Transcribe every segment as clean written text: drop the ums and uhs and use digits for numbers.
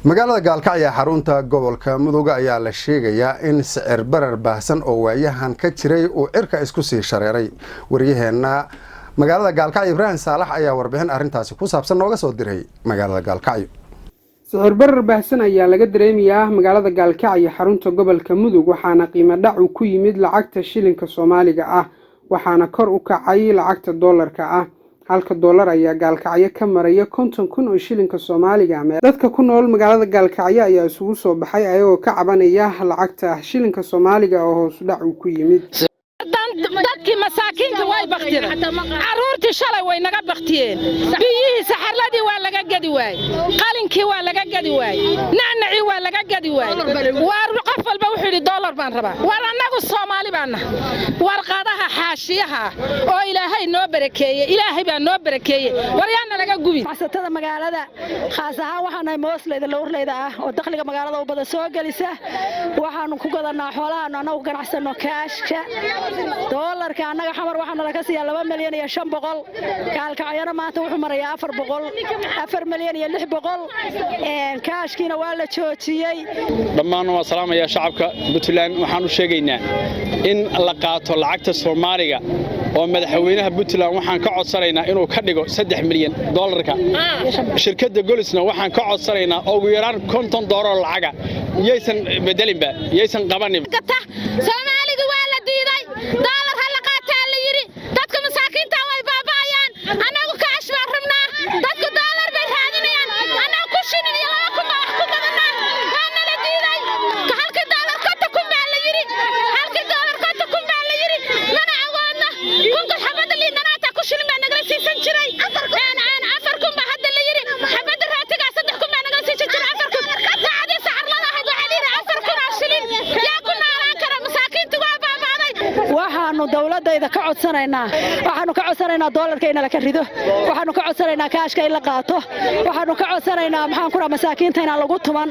magaalada Gaalkacyo xarunta gobolka Mudug ayaa la sheegayaa in sicir barar baahsan oo waayahan ka jiray uu cirka isku sii shareeray wariyaheena magaalada Gaalkacyo Ibrahim Saalax ayaa warbixin arintaasi ku saabsan nooga soo diray magaalada Gaalkacyo. sicir barar baahsan ayaa laga dareemayaa magaalada Gaalkacyo xarunta gobolka Mudug waxaana qiimo dhac ku yimid lacagta shilinka Soomaaliga ah waxaana kor u kacay lacagta dollarka ah. halka dollar ayaa Gaalkacyo ka maraya 50,000 oo shilinka Soomaaliga ah. dadka ku nool magaalada Gaalkacyo ayaa isugu soo baxay ayagoo ka cabanaya lacagta shilinka Soomaaliga oo hoos u dhac ku yimid. dadkii masaakiinta way baqtireen caruurtii shalay way naga baqtiyeen biyihii saxarladii waa laga gadi waay qalinkii waa laga gadi waay nacnaci waa laga gadi waay war qof walba wuxuu yiri dollar baan rabaa war anagu Soomaali baan warqadaha xaashiyaha oo Ilaahay noo barakeeyay war yaana laga gubi masatada magaalada khaas ahaan waxaan ay moosleyda lowrleyda ah oo dakhliga magaalada u bada soo galisa waxaan ku gadanaa xoolaha anagu ganacsano kaashka dollarka anaga xamar waxaan laga siiyaa 2 milyan iyo 500 Gaalkacyana maanta wuxuu marayaa 4 milyan iyo 600 kaashkiina waa la joojiyay. dhammaan waa salaamaya shacabka Puntland waxaan u sheegaynaa in la qaato lacagta Soomaaliga oo madaxweynaha Puntland waxaan ka codsanaynaa inuu ka dhigo 3 milyan dollarka shirkadda Golisna waxaan ka codsanaynaa ugu yaraan $50 lacaga yeysan bedelinba yeysan qabanin Soomaaliga waa la diiday dollar hal qaataa la yiri dadka masaakiinta way baabaayaan anagu kaash baan rabnaa dadku dollar bay raadinayaan anagu ku shinin iyo 2 wax ku badanaa waana la diiday halka dollar kota ku baa la yiri halka dollar kota ku baa la yiri mana awoodna kunka xabada liinana ta ku shinin baa naga siisan jiray aan 4 kun baa hadda la yiri xabada raatiga 3 kun baa naga siisan jiray 4 kun taadi saarlada hay waxa liira 4 kun shilin yaa ku naalaan kara masaakiinta waa baabaaday waxaanu dawladayda ka codsanaynaa dollarka in la ka rido waxaanu ka codsanaynaa kaashka in la qaato waxaanu ka codsanaynaa maxaan ku masaakiinta in lagu tuman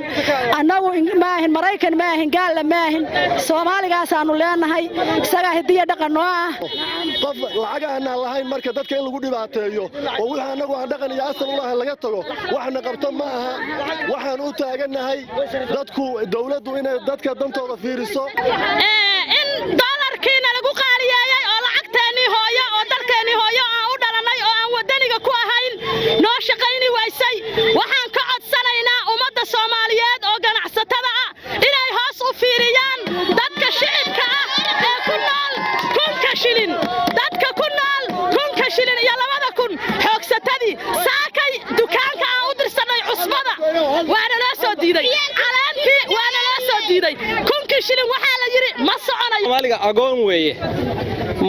anagu maahin Mareykan maahin gaal maahin Soomaaligaas aanu leenahay isaga hidiya dhaqan oo ah qof lacag aan lahayn marka dadka in lagu dhibaateeyo oo waxa anagu aan dhaqan iyo asal u lahayn laga tago waxna qabto ma aha waxaan u taaganahay dadku dawladdu inay dadka dantooda fiiriso in dollarkiina lagu qaaliyeeyay oo lacagteeni hooyo oo dalkeeni hooyo aan u dhalanay oo aan wadaniga ku ahayn noo shaqayni waysay waxaan ka codsanaynaa ummadda Soomaaliyeed oo ganacsatada ah inay hoos u fiiriyaan dadka shicibka ah ee ku nool kunka shilin dadka ku nool kunka shilin iyo 2 xoogsatadii saakay dukaanka aan u dirsanay cusbada waana la soo diiday calaantii waana la soo diiday kunka shilin waxa la yiri ma soconayo Soomaaliga agoon weeye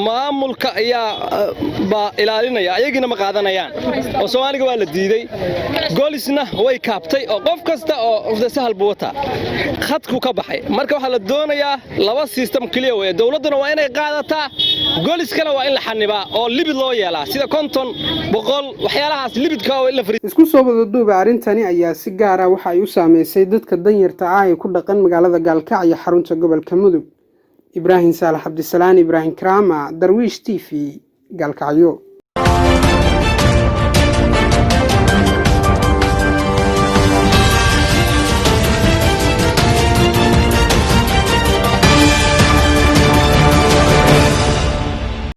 maamulka ayaa ba ilaalinaya ayagina ma qaadanayaan oo Soomaaliga waa la diiday Golisna way kaabtay oo qof kasta oo sahal buuta khadku ka baxay marka waxa la doonayaa laba system kaliya weeye dawladuna waa inay qaadataa Goliskana waa in la xanibaa oo libid loo yeelaa sida 50 100 waxyaalahaas libidka oo la fariis isku soo wada duuba arintani ayaa si gaar ah waxa ay u saameysay dadka danyarta ah ee ku dhaqan magaalada Gaalkacyo xarunta gobolka Mudug. Ibrahim Saalax Abdisalaan Ibrahim Krama Darwish TV Gaalkacyo.